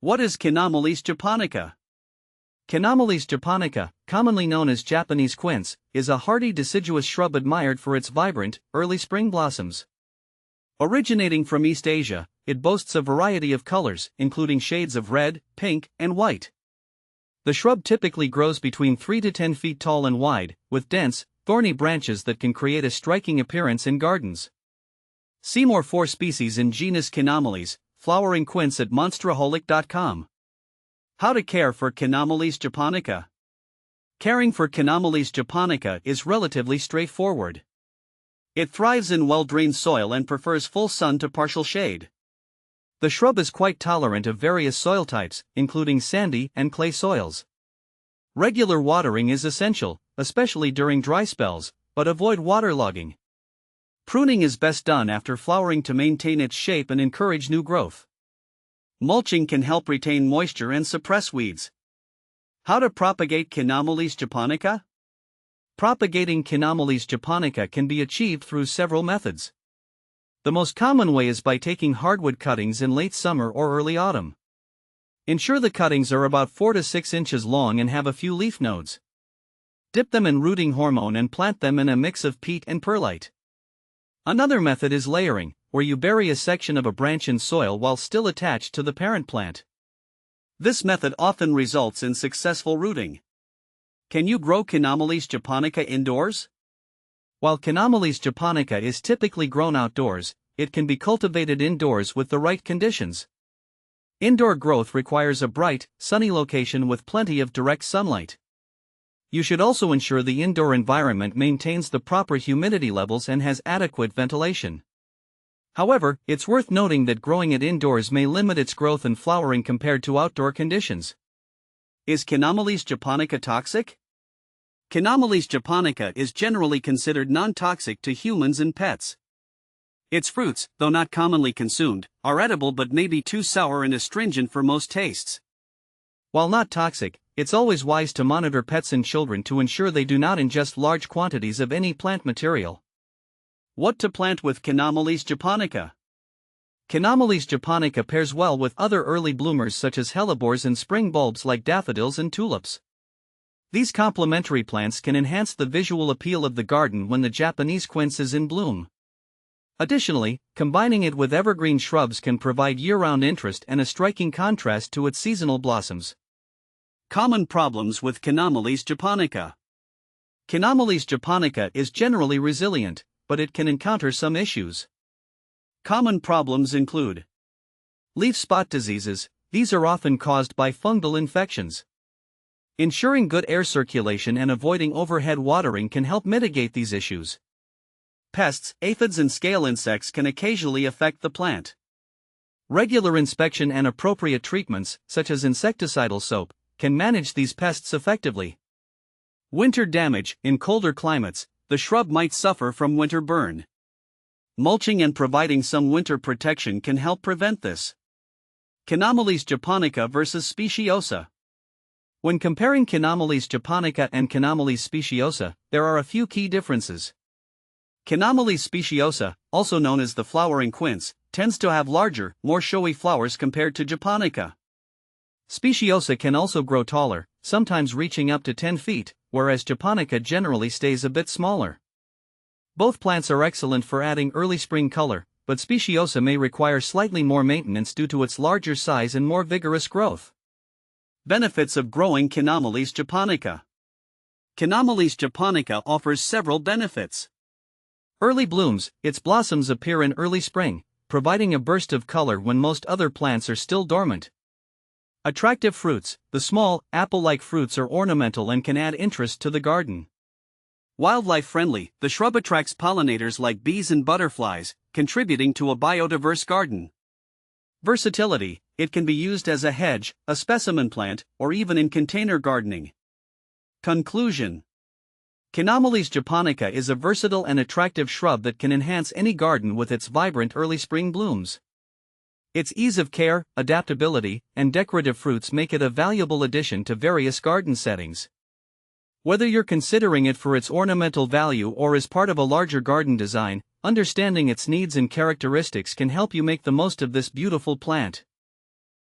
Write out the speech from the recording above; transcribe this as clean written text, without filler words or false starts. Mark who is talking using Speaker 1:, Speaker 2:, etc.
Speaker 1: What is Chaenomeles japonica?
Speaker 2: Chaenomeles japonica, commonly known as Japanese quince, is a hardy deciduous shrub admired for its vibrant, early spring blossoms. Originating from East Asia, it boasts a variety of colors, including shades of red, pink, and white. The shrub typically grows between 3 to 10 feet tall and wide, with dense, thorny branches that can create a striking appearance in gardens. See more 4 species in genus Chaenomeles, flowering quince at monsteraholic.com. How to care for Chaenomeles japonica? Caring for Chaenomeles japonica is relatively straightforward. It thrives in well-drained soil and prefers full sun to partial shade. The shrub is quite tolerant of various soil types, including sandy and clay soils. Regular watering is essential, especially during dry spells, but avoid waterlogging. Pruning is best done after flowering to maintain its shape and encourage new growth. Mulching can help retain moisture and suppress weeds. How to propagate Chaenomeles japonica? Propagating Chaenomeles japonica can be achieved through several methods. The most common way is by taking hardwood cuttings in late summer or early autumn. Ensure the cuttings are about 4 to 6 inches long and have a few leaf nodes. Dip them in rooting hormone and plant them in a mix of peat and perlite. Another method is layering, where you bury a section of a branch in soil while still attached to the parent plant. This method often results in successful rooting. Can you grow Chaenomeles japonica indoors? While Chaenomeles japonica is typically grown outdoors, it can be cultivated indoors with the right conditions. Indoor growth requires a bright, sunny location with plenty of direct sunlight. You should also ensure the indoor environment maintains the proper humidity levels and has adequate ventilation. However, it's worth noting that growing it indoors may limit its growth and flowering compared to outdoor conditions. Is Chaenomeles japonica toxic? Chaenomeles japonica is generally considered non-toxic to humans and pets. Its fruits, though not commonly consumed, are edible but may be too sour and astringent for most tastes. While not toxic, it's always wise to monitor pets and children to ensure they do not ingest large quantities of any plant material. What to plant with Chaenomeles japonica? Chaenomeles japonica pairs well with other early bloomers such as hellebores and spring bulbs like daffodils and tulips. These complementary plants can enhance the visual appeal of the garden when the Japanese quince is in bloom. Additionally, combining it with evergreen shrubs can provide year-round interest and a striking contrast to its seasonal blossoms. Common problems with Chaenomeles japonica. Chaenomeles japonica is generally resilient, but it can encounter some issues. Common problems include leaf spot diseases. These are often caused by fungal infections. Ensuring good air circulation and avoiding overhead watering can help mitigate these issues. Pests, aphids and scale insects can occasionally affect the plant. Regular inspection and appropriate treatments, such as insecticidal soap, can manage these pests effectively. Winter damage. In colder climates, the shrub might suffer from winter burn. Mulching and providing some winter protection can help prevent this. Chaenomeles japonica versus speciosa. When comparing Chaenomeles japonica and Chaenomeles speciosa, there are a few key differences. Chaenomeles speciosa, also known as the flowering quince, tends to have larger, more showy flowers compared to japonica. Speciosa can also grow taller, sometimes reaching up to 10 feet, whereas japonica generally stays a bit smaller. Both plants are excellent for adding early spring color, but speciosa may require slightly more maintenance due to its larger size and more vigorous growth. Benefits of growing Chaenomeles japonica. Chaenomeles japonica offers several benefits. Early blooms. Its blossoms appear in early spring, providing a burst of color when most other plants are still dormant. Attractive fruits. The small, apple-like fruits are ornamental and can add interest to the garden. Wildlife friendly. The shrub attracts pollinators like bees and butterflies, contributing to a biodiverse garden. Versatility. It can be used as a hedge, a specimen plant, or even in container gardening. Conclusion. Chaenomeles japonica is a versatile and attractive shrub that can enhance any garden with its vibrant early spring blooms. Its ease of care, adaptability, and decorative fruits make it a valuable addition to various garden settings. Whether you're considering it for its ornamental value or as part of a larger garden design, understanding its needs and characteristics can help you make the most of this beautiful plant.